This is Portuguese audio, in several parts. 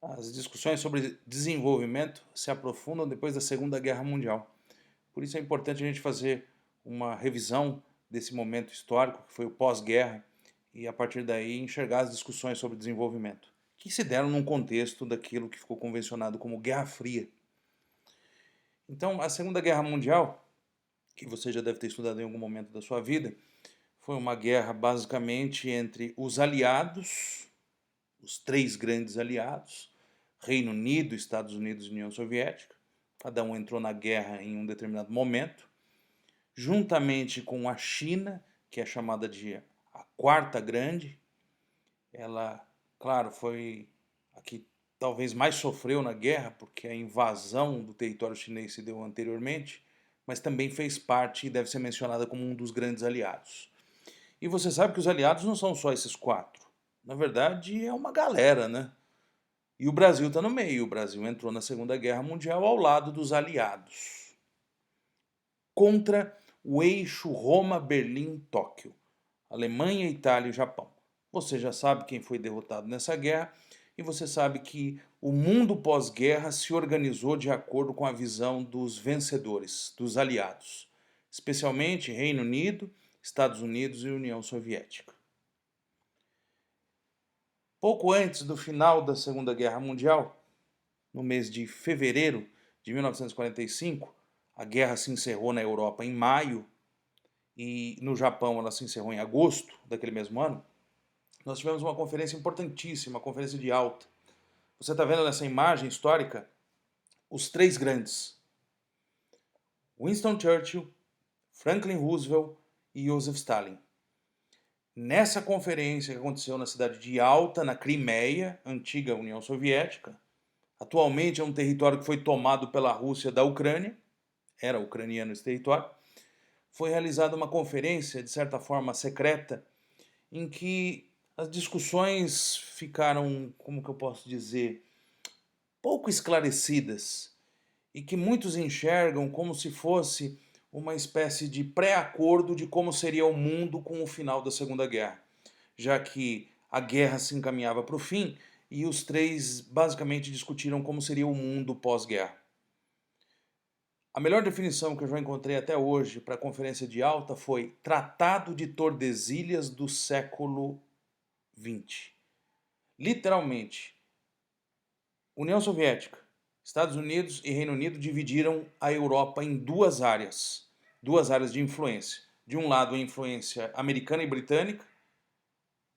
As discussões sobre desenvolvimento se aprofundam depois da Segunda Guerra Mundial. Por isso é importante a gente fazer uma revisão desse momento histórico, que foi o pós-guerra, e a partir daí enxergar as discussões sobre desenvolvimento, que se deram num contexto daquilo que ficou convencionado como Guerra Fria. Então, a Segunda Guerra Mundial, que você já deve ter estudado em algum momento da sua vida, foi uma guerra basicamente entre os aliados, os três grandes aliados, Reino Unido, Estados Unidos e União Soviética. Cada um entrou na guerra em um determinado momento, juntamente com a China, que é chamada de a Quarta Grande. Ela, claro, foi a que talvez mais sofreu na guerra, porque a invasão do território chinês se deu anteriormente, mas também fez parte e deve ser mencionada como um dos grandes aliados. E você sabe que os aliados não são só esses quatro. Na verdade, é uma galera, né? E o Brasil está no meio. O Brasil entrou na Segunda Guerra Mundial ao lado dos aliados, contra o eixo Roma-Berlim-Tóquio, Alemanha, Itália e Japão. Você já sabe quem foi derrotado nessa guerra e você sabe que o mundo pós-guerra se organizou de acordo com a visão dos vencedores, dos aliados, especialmente Reino Unido, Estados Unidos e União Soviética. Pouco antes do final da Segunda Guerra Mundial, no mês de fevereiro de 1945, a guerra se encerrou na Europa em maio e no Japão ela se encerrou em agosto daquele mesmo ano. Nós tivemos uma conferência importantíssima, a Conferência de Alta. Você está vendo nessa imagem histórica os três grandes: Winston Churchill, Franklin Roosevelt e Joseph Stalin. Nessa conferência que aconteceu na cidade de Alta, na Crimeia, antiga União Soviética, atualmente é um território que foi tomado pela Rússia da Ucrânia, era ucraniano esse território, foi realizada uma conferência, de certa forma secreta, em que as discussões ficaram, como que eu posso dizer, pouco esclarecidas e que muitos enxergam como se fosse uma espécie de pré-acordo de como seria o mundo com o final da Segunda Guerra, já que a guerra se encaminhava para o fim e os três basicamente discutiram como seria o mundo pós-guerra. A melhor definição que eu já encontrei até hoje para a Conferência de Alta foi Tratado de Tordesilhas do século XX. Literalmente, União Soviética, Estados Unidos e Reino Unido dividiram a Europa em duas áreas de influência. De um lado, a influência americana e britânica,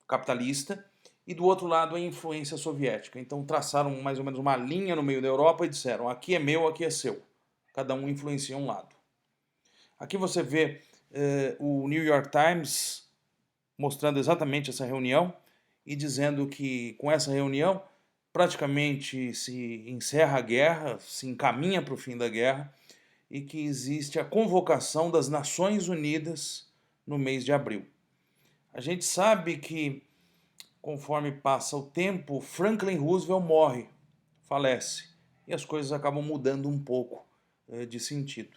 capitalista, e do outro lado, a influência soviética. Então, traçaram mais ou menos uma linha no meio da Europa e disseram: aqui é meu, aqui é seu. Cada um influencia um lado. Aqui você vê o New York Times mostrando exatamente essa reunião e dizendo que com essa reunião praticamente se encerra a guerra, se encaminha para o fim da guerra e que existe a convocação das Nações Unidas no mês de abril. A gente sabe que, conforme passa o tempo, Franklin Roosevelt morre, falece, e as coisas acabam mudando um pouco de sentido.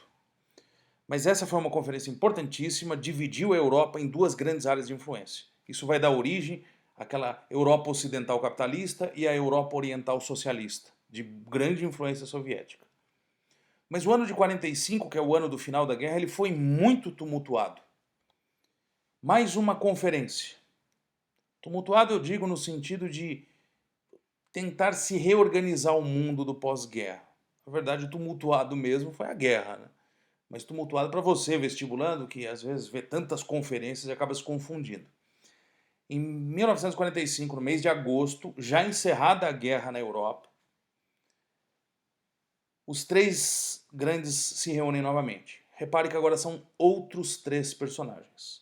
Mas essa foi uma conferência importantíssima, dividiu a Europa em duas grandes áreas de influência. Isso vai dar origem àquela Europa ocidental capitalista e à Europa oriental socialista, de grande influência soviética. Mas o ano de 45, que é o ano do final da guerra, ele foi muito tumultuado. Mais uma conferência. Tumultuado eu digo no sentido de tentar se reorganizar o mundo do pós-guerra. Na verdade, tumultuado mesmo foi a guerra, né? Mas tumultuado para você, vestibulando, que às vezes vê tantas conferências e acaba se confundindo. Em 1945, no mês de agosto, já encerrada a guerra na Europa, os três grandes se reúnem novamente. Repare que agora são outros três personagens,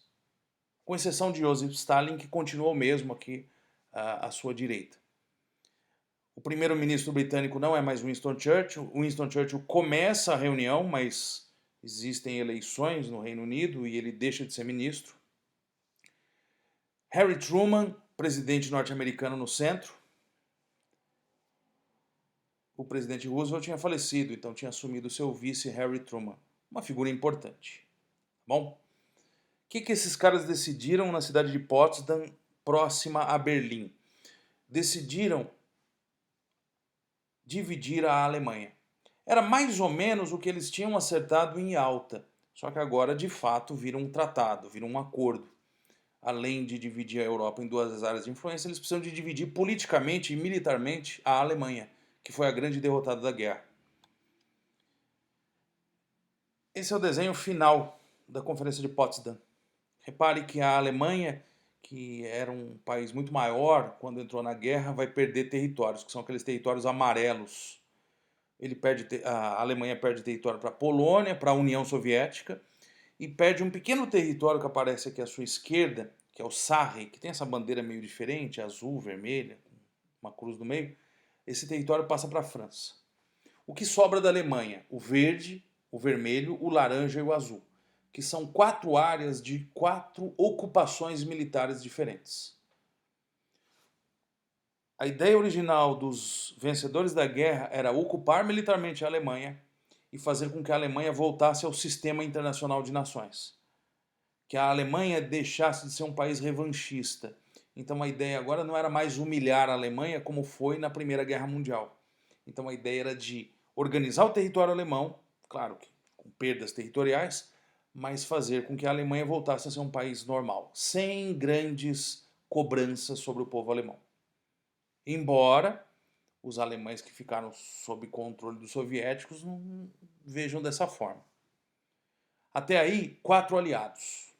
com exceção de Joseph Stalin, que continuou mesmo aqui à sua direita. O primeiro-ministro britânico não é mais Winston Churchill. Winston Churchill começa a reunião, mas existem eleições no Reino Unido e ele deixa de ser ministro. Harry Truman, presidente norte-americano no centro. O presidente Roosevelt tinha falecido, então tinha assumido seu vice Harry Truman. Uma figura importante. Bom, o que esses caras decidiram na cidade de Potsdam, próxima a Berlim? Decidiram dividir a Alemanha. Era mais ou menos o que eles tinham acertado em Yalta, só que agora de fato vira um tratado, vira um acordo. Além de dividir a Europa em duas áreas de influência, eles precisam de dividir politicamente e militarmente a Alemanha, que foi a grande derrotada da guerra. Esse é o desenho final da Conferência de Potsdam. Repare que a Alemanha, que era um país muito maior quando entrou na guerra, vai perder territórios, que são aqueles territórios amarelos. A Alemanha perde território para a Polônia, para a União Soviética, e perde um pequeno território que aparece aqui à sua esquerda, que é o Sarre, que tem essa bandeira meio diferente, azul, vermelha, com uma cruz no meio. Esse território passa para a França. O que sobra da Alemanha? O verde, o vermelho, o laranja e o azul, que são 4 áreas de 4 ocupações militares diferentes. A ideia original dos vencedores da guerra era ocupar militarmente a Alemanha e fazer com que a Alemanha voltasse ao sistema internacional de nações. Que a Alemanha deixasse de ser um país revanchista. Então a ideia agora não era mais humilhar a Alemanha como foi na Primeira Guerra Mundial. Então a ideia era de organizar o território alemão, claro que com perdas territoriais, mas fazer com que a Alemanha voltasse a ser um país normal, sem grandes cobranças sobre o povo alemão. Embora os alemães que ficaram sob controle dos soviéticos não vejam dessa forma. Até aí, 4 aliados.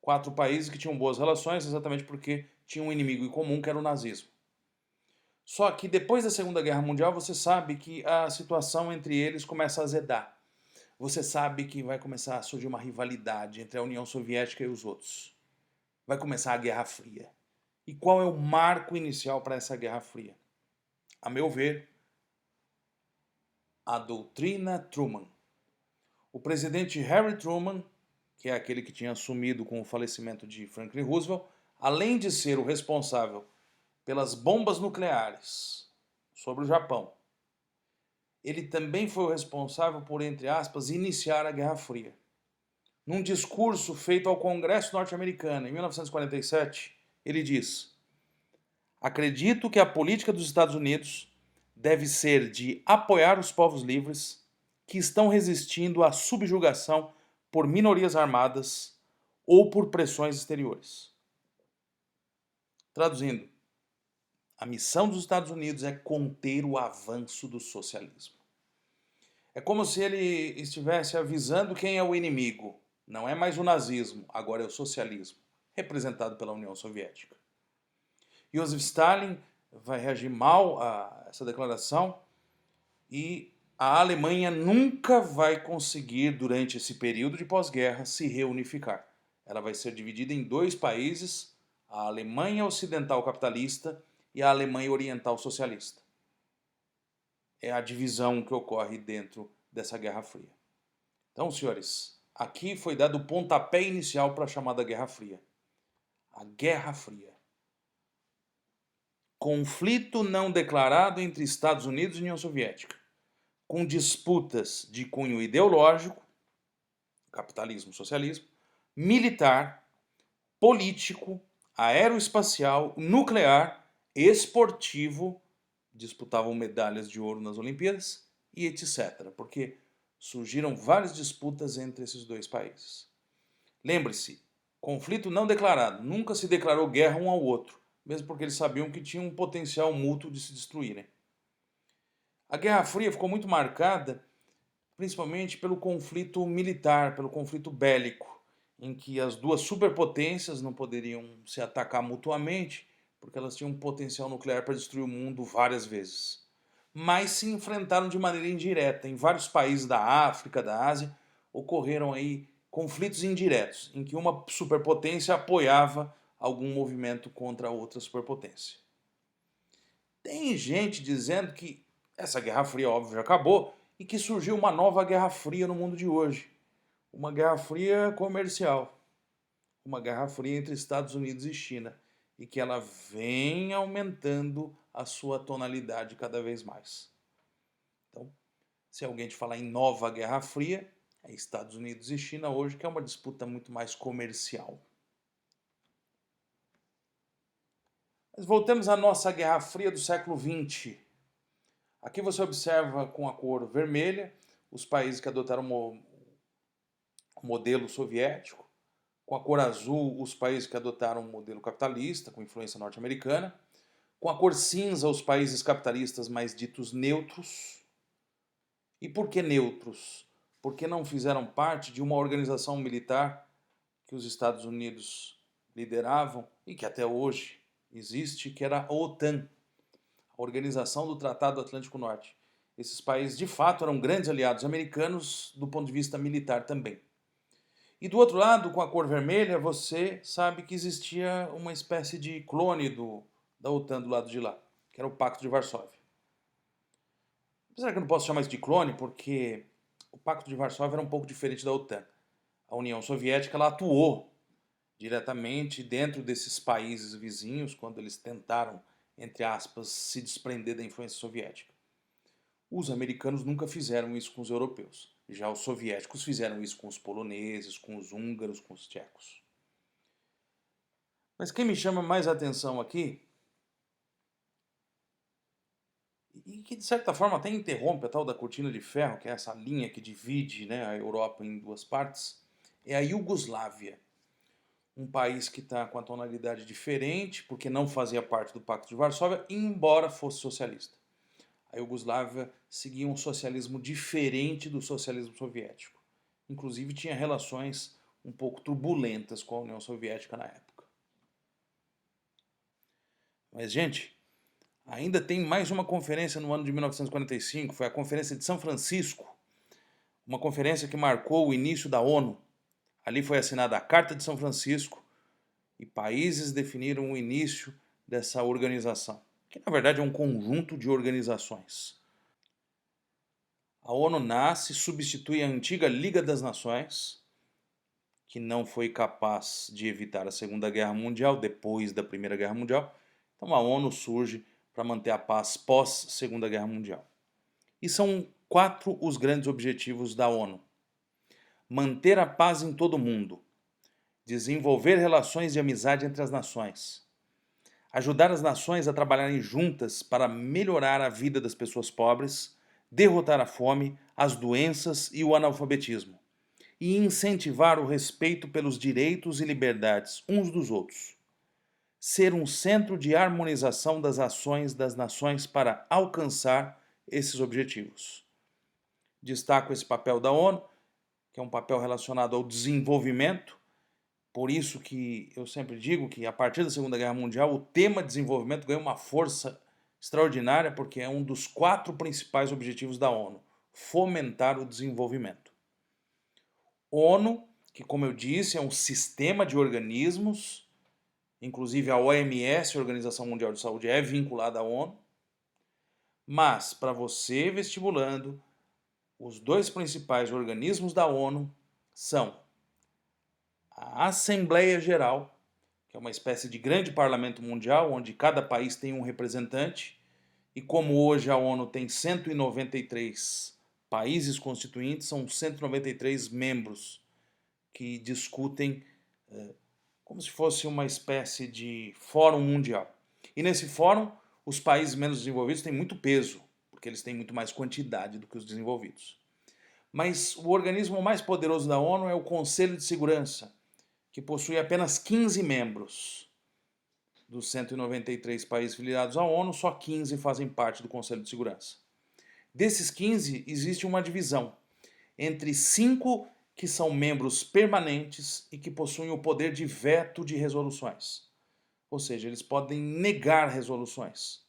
4 países que tinham boas relações, exatamente porque tinham um inimigo em comum, que era o nazismo. Só que depois da Segunda Guerra Mundial, você sabe que a situação entre eles começa a azedar. Você sabe que vai começar a surgir uma rivalidade entre a União Soviética e os outros. Vai começar a Guerra Fria. E qual é o marco inicial para essa Guerra Fria? A meu ver, a doutrina Truman. O presidente Harry Truman, que é aquele que tinha assumido com o falecimento de Franklin Roosevelt, além de ser o responsável pelas bombas nucleares sobre o Japão, ele também foi o responsável por, entre aspas, iniciar a Guerra Fria. Num discurso feito ao Congresso norte-americano em 1947, ele diz: acredito que a política dos Estados Unidos deve ser de apoiar os povos livres que estão resistindo à subjugação por minorias armadas ou por pressões exteriores. Traduzindo, a missão dos Estados Unidos é conter o avanço do socialismo. É como se ele estivesse avisando quem é o inimigo. Não é mais o nazismo, agora é o socialismo, representado pela União Soviética. Joseph Stalin vai reagir mal a essa declaração e a Alemanha nunca vai conseguir, durante esse período de pós-guerra, se reunificar. Ela vai ser dividida em 2 países, a Alemanha Ocidental Capitalista e a Alemanha Oriental Socialista. É a divisão que ocorre dentro dessa Guerra Fria. Então, senhores, aqui foi dado o pontapé inicial para a chamada Guerra Fria. A Guerra Fria. Conflito não declarado entre Estados Unidos e União Soviética, com disputas de cunho ideológico, capitalismo, socialismo, militar, político, aeroespacial, nuclear, esportivo, disputavam medalhas de ouro nas Olimpíadas e etc. Porque surgiram várias disputas entre esses 2 países. Lembre-se, conflito não declarado, nunca se declarou guerra um ao outro, mesmo porque eles sabiam que tinha um potencial mútuo de se destruírem. A Guerra Fria ficou muito marcada principalmente pelo conflito militar, pelo conflito bélico, em que as 2 superpotências não poderiam se atacar mutuamente, porque elas tinham um potencial nuclear para destruir o mundo várias vezes. Mas se enfrentaram de maneira indireta. Em vários países da África, da Ásia, ocorreram aí conflitos indiretos, em que uma superpotência apoiava algum movimento contra a outra superpotência. Tem gente dizendo que essa Guerra Fria, óbvio, já acabou e que surgiu uma nova Guerra Fria no mundo de hoje. Uma Guerra Fria comercial. Uma Guerra Fria entre Estados Unidos e China. E que ela vem aumentando a sua tonalidade cada vez mais. Então, se alguém te falar em nova Guerra Fria, é Estados Unidos e China hoje, que é uma disputa muito mais comercial. Mas voltemos à nossa Guerra Fria do século XX. Aqui você observa com a cor vermelha os países que adotaram o modelo soviético, com a cor azul os países que adotaram o modelo capitalista, com influência norte-americana, com a cor cinza os países capitalistas mais ditos neutros. E por que neutros? Porque não fizeram parte de uma organização militar que os Estados Unidos lideravam e que até hoje existe, que era a OTAN, a Organização do Tratado Atlântico Norte. Esses países, de fato, eram grandes aliados americanos do ponto de vista militar também. E do outro lado, com a cor vermelha, você sabe que existia uma espécie de clone da OTAN do lado de lá, que era o Pacto de Varsóvia. Apesar que eu não posso chamar isso de clone, porque o Pacto de Varsóvia era um pouco diferente da OTAN. A União Soviética ela atuou diretamente dentro desses países vizinhos quando eles tentaram, entre aspas, se desprender da influência soviética. Os americanos nunca fizeram isso com os europeus. Já os soviéticos fizeram isso com os poloneses, com os húngaros, com os tchecos. Mas quem me chama mais a atenção aqui, e que de certa forma até interrompe a tal da cortina de ferro, que é essa linha que divide, né, a Europa em duas partes, é a Iugoslávia. Um país que está com a tonalidade diferente, porque não fazia parte do Pacto de Varsóvia, embora fosse socialista. A Iugoslávia seguia um socialismo diferente do socialismo soviético. Inclusive tinha relações um pouco turbulentas com a União Soviética na época. Mas, gente, ainda tem mais uma conferência no ano de 1945, foi a Conferência de São Francisco, uma conferência que marcou o início da ONU. Ali foi assinada a Carta de São Francisco e países definiram o início dessa organização, que na verdade é um conjunto de organizações. A ONU nasce e substitui a antiga Liga das Nações, que não foi capaz de evitar a Segunda Guerra Mundial depois da Primeira Guerra Mundial. Então a ONU surge para manter a paz pós-Segunda Guerra Mundial. E são 4 os grandes objetivos da ONU: manter a paz em todo o mundo, desenvolver relações de amizade entre as nações, ajudar as nações a trabalharem juntas para melhorar a vida das pessoas pobres, derrotar a fome, as doenças e o analfabetismo, e incentivar o respeito pelos direitos e liberdades uns dos outros. Ser um centro de harmonização das ações das nações para alcançar esses objetivos. Destaco esse papel da ONU, que é um papel relacionado ao desenvolvimento. Por isso que eu sempre digo que a partir da Segunda Guerra Mundial o tema desenvolvimento ganhou uma força extraordinária, porque é um dos 4 principais objetivos da ONU: fomentar o desenvolvimento. ONU, que como eu disse é um sistema de organismos, inclusive a OMS, a Organização Mundial de Saúde, é vinculada à ONU, mas para você vestibulando, os 2 principais organismos da ONU são a Assembleia Geral, que é uma espécie de grande parlamento mundial, onde cada país tem um representante, e como hoje a ONU tem 193 países constituintes, são 193 membros que discutem como se fosse uma espécie de fórum mundial. E nesse fórum, os países menos desenvolvidos têm muito peso, porque eles têm muito mais quantidade do que os desenvolvidos. Mas o organismo mais poderoso da ONU é o Conselho de Segurança, que possui apenas 15 membros. Dos 193 países filiados à ONU, só 15 fazem parte do Conselho de Segurança. Desses 15, existe uma divisão entre 5 que são membros permanentes e que possuem o poder de veto de resoluções. Ou seja, eles podem negar resoluções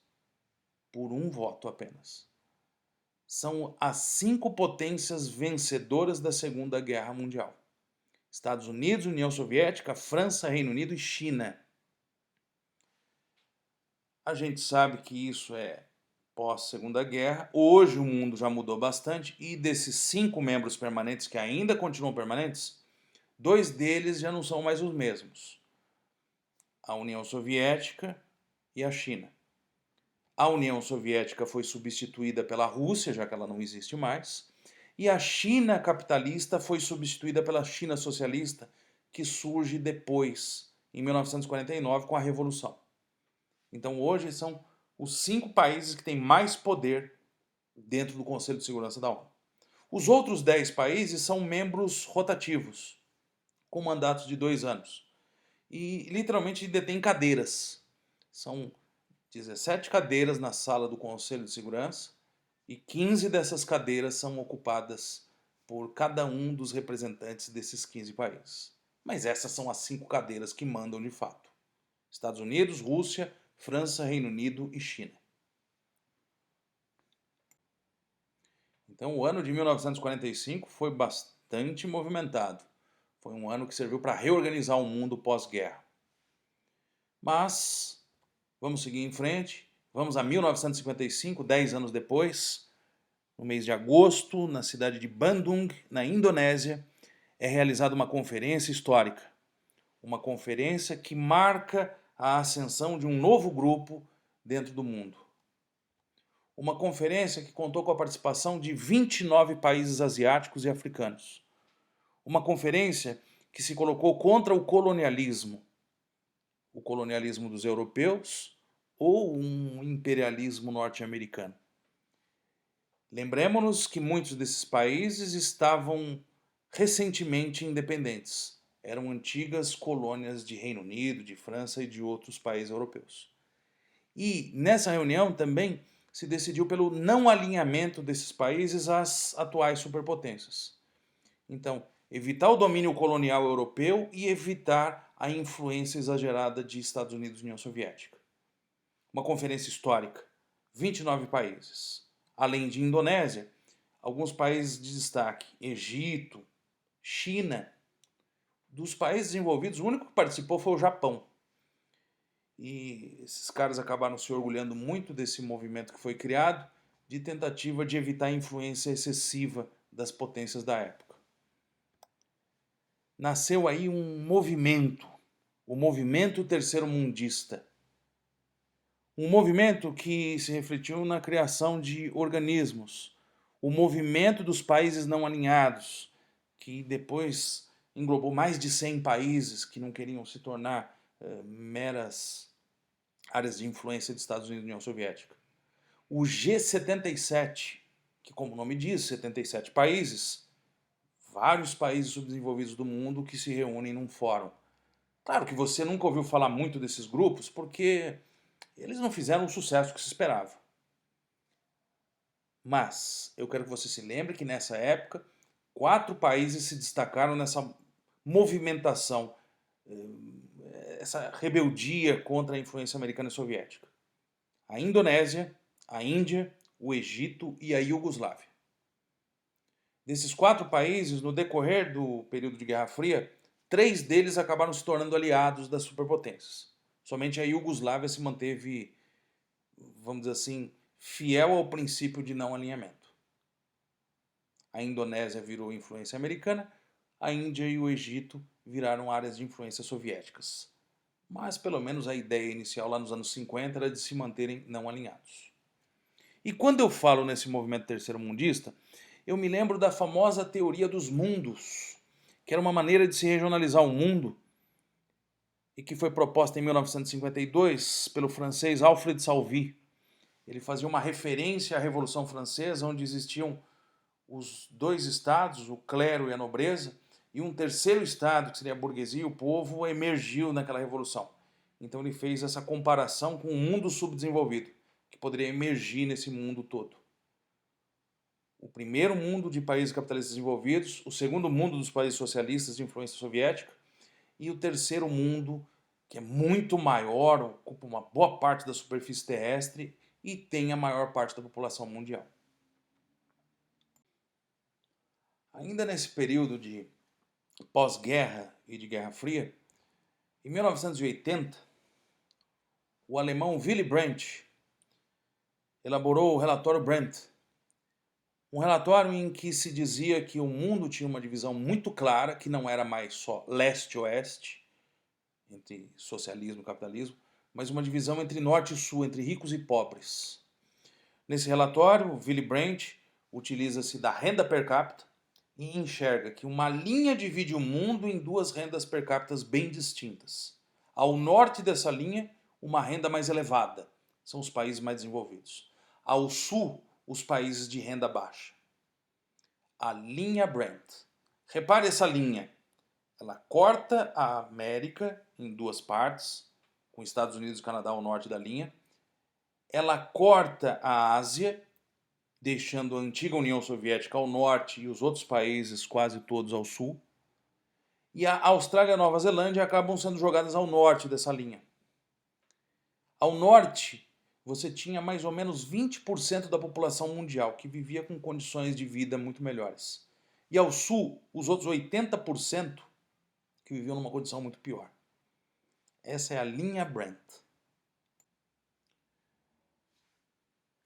por um voto apenas. São as 5 potências vencedoras da Segunda Guerra Mundial: Estados Unidos, União Soviética, França, Reino Unido e China. A gente sabe que isso é pós-Segunda Guerra. Hoje o mundo já mudou bastante e desses 5 membros permanentes que ainda continuam permanentes, 2 deles já não são mais os mesmos: a União Soviética e a China. A União Soviética foi substituída pela Rússia, já que ela não existe mais, e a China capitalista foi substituída pela China socialista, que surge depois, em 1949, com a Revolução. Então hoje são os 5 países que têm mais poder dentro do Conselho de Segurança da ONU. Os outros 10 países são membros rotativos, com mandatos de 2 anos. E literalmente detêm cadeiras. São 17 cadeiras na sala do Conselho de Segurança e 15 dessas cadeiras são ocupadas por cada um dos representantes desses 15 países. Mas essas são as 5 cadeiras que mandam de fato: Estados Unidos, Rússia, França, Reino Unido e China. Então o ano de 1945 foi bastante movimentado. Foi um ano que serviu para reorganizar o mundo pós-guerra. Mas vamos seguir em frente. Vamos a 1955, 10 anos depois, no mês de agosto, na cidade de Bandung, na Indonésia, é realizada uma conferência histórica. Uma conferência que marca a ascensão de um novo grupo dentro do mundo. Uma conferência que contou com a participação de 29 países asiáticos e africanos. Uma conferência que se colocou contra o colonialismo dos europeus ou um imperialismo norte-americano. Lembremos-nos que muitos desses países estavam recentemente independentes. Eram antigas colônias de Reino Unido, de França e de outros países europeus. E nessa reunião também se decidiu pelo não alinhamento desses países às atuais superpotências. Então, evitar o domínio colonial europeu e evitar a influência exagerada de Estados Unidos e União Soviética. Uma conferência histórica, 29 países. Além de Indonésia, alguns países de destaque: Egito, China. Dos países desenvolvidos, o único que participou foi o Japão. E esses caras acabaram se orgulhando muito desse movimento que foi criado, de tentativa de evitar a influência excessiva das potências da época. Nasceu aí um movimento, o movimento terceiro-mundista. Um movimento que se refletiu na criação de organismos, o movimento dos países não alinhados, que depois englobou mais de 100 países que não queriam se tornar meras áreas de influência dos Estados Unidos e União Soviética. O G77, que como o nome diz, 77 países, vários países subdesenvolvidos do mundo que se reúnem num fórum. Claro que você nunca ouviu falar muito desses grupos porque eles não fizeram o sucesso que se esperava. Mas eu quero que você se lembre que nessa época 4 países se destacaram nessa movimentação, essa rebeldia contra a influência americana e soviética: a Indonésia, a Índia, o Egito e a Iugoslávia. Desses 4 países, no decorrer do período de Guerra Fria, 3 deles acabaram se tornando aliados das superpotências. Somente a Iugoslávia se manteve, vamos dizer assim, fiel ao princípio de não alinhamento. A Indonésia virou influência americana, a Índia e o Egito viraram áreas de influência soviéticas. Mas pelo menos a ideia inicial lá nos anos 50 era de se manterem não alinhados. E quando eu falo nesse movimento terceiro-mundista, eu me lembro da famosa teoria dos mundos, que era uma maneira de se regionalizar o mundo e que foi proposta em 1952 pelo francês Alfred Salvi. Ele fazia uma referência à Revolução Francesa, onde existiam os 2 estados, o clero e a nobreza, e um terceiro estado, que seria a burguesia e o povo, emergiu naquela revolução. Então ele fez essa comparação com o mundo subdesenvolvido, que poderia emergir nesse mundo todo. O primeiro mundo de países capitalistas desenvolvidos, o segundo mundo dos países socialistas de influência soviética, e o terceiro mundo, que é muito maior, ocupa uma boa parte da superfície terrestre e tem a maior parte da população mundial. Ainda nesse período de pós-guerra e de Guerra Fria, em 1980, o alemão Willy Brandt elaborou o relatório Brandt, um relatório em que se dizia que o mundo tinha uma divisão muito clara, que não era mais só leste-oeste, entre socialismo e capitalismo, mas uma divisão entre norte e sul, entre ricos e pobres. Nesse relatório, Willy Brandt utiliza-se da renda per capita e enxerga que uma linha divide o mundo em 2 rendas per capita bem distintas. Ao norte dessa linha, uma renda mais elevada, são os países mais desenvolvidos. Ao sul, os países de renda baixa. A linha Brent. Repare essa linha. Ela corta a América em duas partes, com Estados Unidos e Canadá ao norte da linha. Ela corta a Ásia, deixando a antiga União Soviética ao norte e os outros países quase todos ao sul. E a Austrália e a Nova Zelândia acabam sendo jogadas ao norte dessa linha. Ao norte, você tinha mais ou menos 20% da população mundial que vivia com condições de vida muito melhores. E ao sul, os outros 80% que viviam numa condição muito pior. Essa é a linha Brent.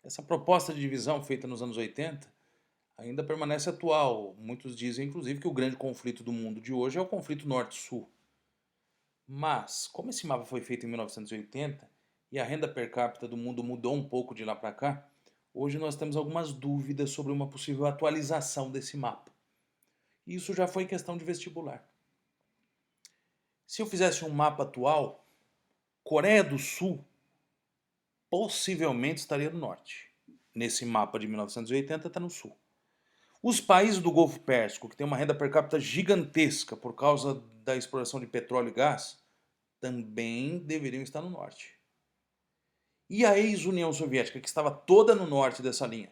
Essa proposta de divisão feita nos anos 80 ainda permanece atual. Muitos dizem, inclusive, que o grande conflito do mundo de hoje é o conflito norte-sul. Mas, como esse mapa foi feito em 1980 e a renda per capita do mundo mudou um pouco de lá para cá, hoje nós temos algumas dúvidas sobre uma possível atualização desse mapa. E isso já foi questão de vestibular. Se eu fizesse um mapa atual, Coreia do Sul possivelmente estaria no norte. Nesse mapa de 1980 está no sul. Os países do Golfo Pérsico, que têm uma renda per capita gigantesca por causa da exploração de petróleo e gás, também deveriam estar no norte. E a ex-União Soviética, que estava toda no norte dessa linha?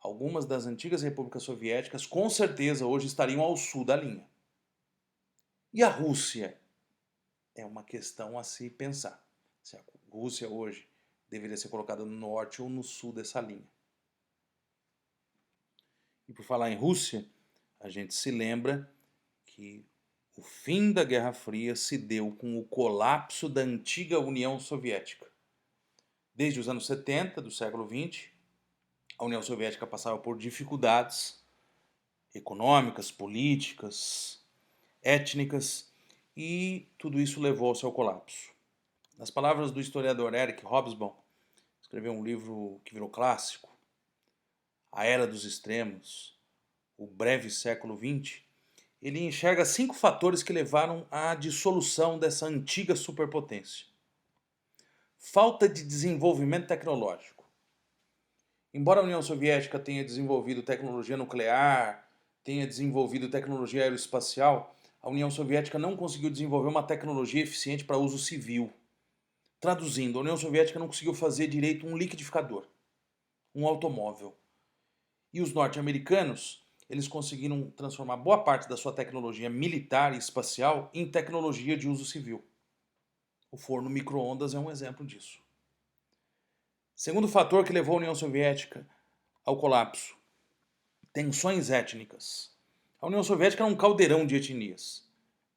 Algumas das antigas repúblicas soviéticas com certeza hoje estariam ao sul da linha. E a Rússia? É uma questão a se pensar. Se a Rússia hoje deveria ser colocada no norte ou no sul dessa linha. E por falar em Rússia, a gente se lembra que o fim da Guerra Fria se deu com o colapso da antiga União Soviética. Desde os anos 70 do século XX, a União Soviética passava por dificuldades econômicas, políticas, étnicas, e tudo isso levou ao seu colapso. Nas palavras do historiador Eric Hobsbawm, escreveu um livro que virou clássico, A Era dos Extremos, o breve século XX, ele enxerga 5 fatores que levaram à dissolução dessa antiga superpotência. Falta de desenvolvimento tecnológico. Embora a União Soviética tenha desenvolvido tecnologia nuclear, tenha desenvolvido tecnologia aeroespacial, a União Soviética não conseguiu desenvolver uma tecnologia eficiente para uso civil. Traduzindo, a União Soviética não conseguiu fazer direito um liquidificador, um automóvel. E os norte-americanos, eles conseguiram transformar boa parte da sua tecnologia militar e espacial em tecnologia de uso civil. O forno micro-ondas é um exemplo disso. Segundo fator que levou a União Soviética ao colapso: tensões étnicas. A União Soviética era um caldeirão de etnias,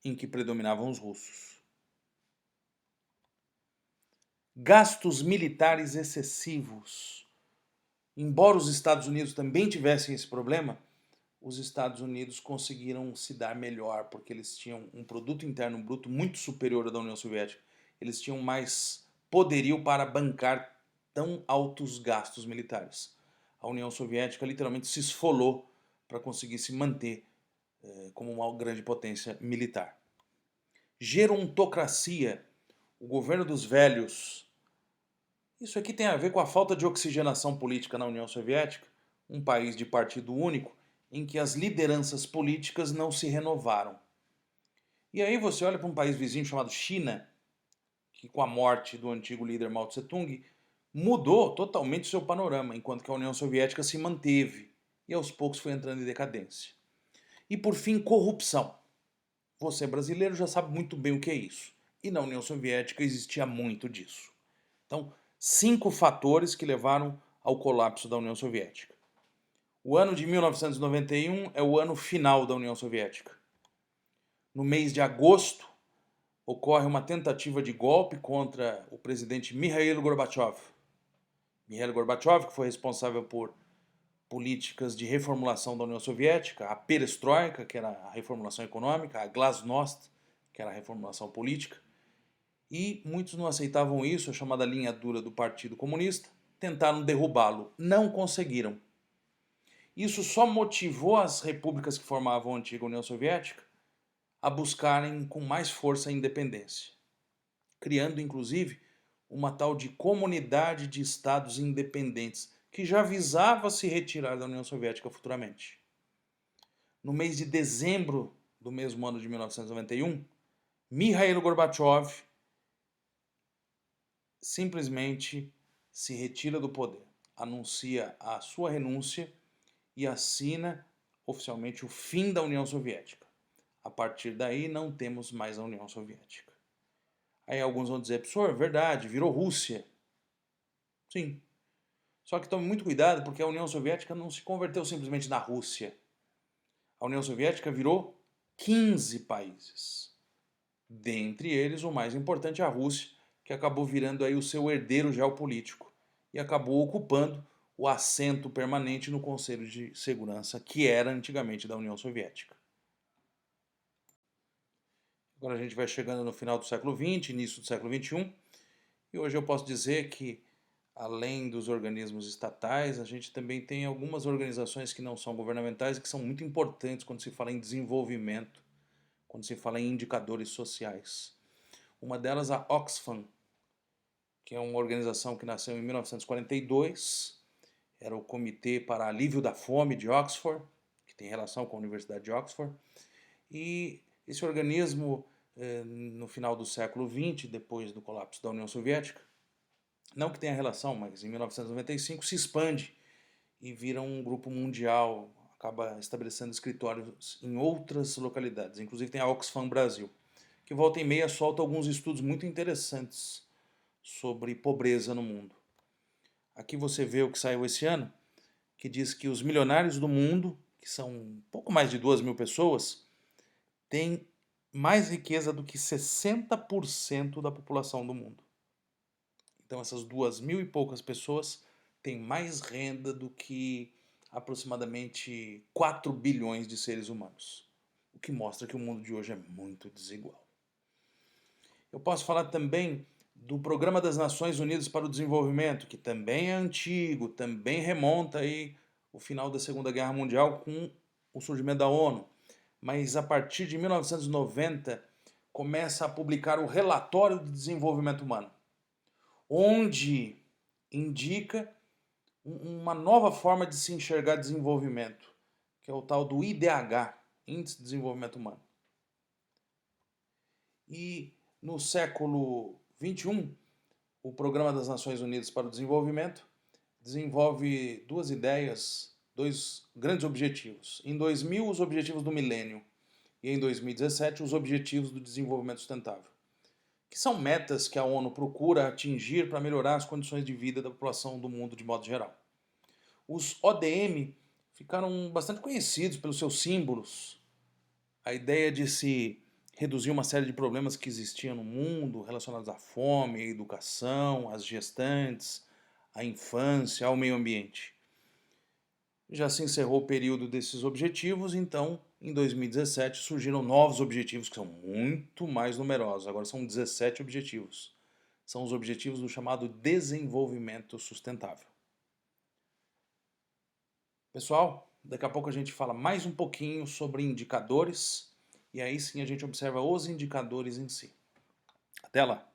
em que predominavam os russos. Gastos militares excessivos. Embora os Estados Unidos também tivessem esse problema, os Estados Unidos conseguiram se dar melhor, porque eles tinham um produto interno bruto muito superior ao da União Soviética. Eles tinham mais poderio para bancar tão altos gastos militares. A União Soviética literalmente se esfolou para conseguir se manter como uma grande potência militar. Gerontocracia, o governo dos velhos. Isso aqui tem a ver com a falta de oxigenação política na União Soviética, um país de partido único, em que as lideranças políticas não se renovaram. E aí você olha para um país vizinho chamado China, que com a morte do antigo líder Mao Tse-tung, mudou totalmente seu panorama, enquanto que a União Soviética se manteve e aos poucos foi entrando em decadência. E por fim, corrupção. Você brasileiro já sabe muito bem o que é isso. E na União Soviética existia muito disso. Então, 5 fatores que levaram ao colapso da União Soviética. O ano de 1991 é o ano final da União Soviética. No mês de agosto, ocorre uma tentativa de golpe contra o presidente Mikhail Gorbachev. Mikhail Gorbachev, que foi responsável por políticas de reformulação da União Soviética, a perestroika, que era a reformulação econômica, a glasnost, que era a reformulação política, e muitos não aceitavam isso, a chamada linha dura do Partido Comunista, tentaram derrubá-lo, não conseguiram. Isso só motivou as repúblicas que formavam a antiga União Soviética a buscarem com mais força a independência, criando inclusive uma tal de comunidade de estados independentes, que já visava se retirar da União Soviética futuramente. No mês de dezembro do mesmo ano de 1991, Mikhail Gorbachev simplesmente se retira do poder, anuncia a sua renúncia e assina oficialmente o fim da União Soviética. A partir daí não temos mais a União Soviética. Aí alguns vão dizer, professor, é verdade, virou Rússia. Sim. Só que tome muito cuidado porque a União Soviética não se converteu simplesmente na Rússia. A União Soviética virou 15 países. Dentre eles, o mais importante é a Rússia, que acabou virando aí o seu herdeiro geopolítico e acabou ocupando o assento permanente no Conselho de Segurança, que era antigamente da União Soviética. Agora a gente vai chegando no final do século XX, início do século XXI, e hoje eu posso dizer que, além dos organismos estatais, a gente também tem algumas organizações que não são governamentais e que são muito importantes quando se fala em desenvolvimento, quando se fala em indicadores sociais. Uma delas, a Oxfam, que é uma organização que nasceu em 1942, era o Comitê para Alívio da Fome de Oxford, que tem relação com a Universidade de Oxford, e esse organismo, no final do século XX, depois do colapso da União Soviética, não que tenha relação, mas em 1995 se expande e vira um grupo mundial, acaba estabelecendo escritórios em outras localidades, inclusive tem a Oxfam Brasil, que volta e meia solta alguns estudos muito interessantes sobre pobreza no mundo. Aqui você vê o que saiu esse ano, que diz que os milionários do mundo, que são um pouco mais de 2.000 pessoas, têm mais riqueza do que 60% da população do mundo. Então essas 2.000 e poucas pessoas têm mais renda do que aproximadamente 4 bilhões de seres humanos. O que mostra que o mundo de hoje é muito desigual. Eu posso falar também do Programa das Nações Unidas para o Desenvolvimento, que também é antigo, também remonta aí o final da Segunda Guerra Mundial com o surgimento da ONU. Mas a partir de 1990 começa a publicar o Relatório de Desenvolvimento Humano, onde indica uma nova forma de se enxergar desenvolvimento, que é o tal do IDH, Índice de Desenvolvimento Humano. E no século XXI, o Programa das Nações Unidas para o Desenvolvimento desenvolve duas ideias, dois grandes objetivos. Em 2000, os Objetivos do Milênio, e em 2017, os Objetivos do Desenvolvimento Sustentável, que são metas que a ONU procura atingir para melhorar as condições de vida da população do mundo de modo geral. Os ODM ficaram bastante conhecidos pelos seus símbolos. A ideia de se reduzir uma série de problemas que existiam no mundo relacionados à fome, à educação, às gestantes, à infância, ao meio ambiente. Já se encerrou o período desses objetivos, então, em 2017, surgiram novos objetivos que são muito mais numerosos. Agora são 17 objetivos. São os objetivos do chamado desenvolvimento sustentável. Pessoal, daqui a pouco a gente fala mais um pouquinho sobre indicadores e aí sim a gente observa os indicadores em si. Até lá!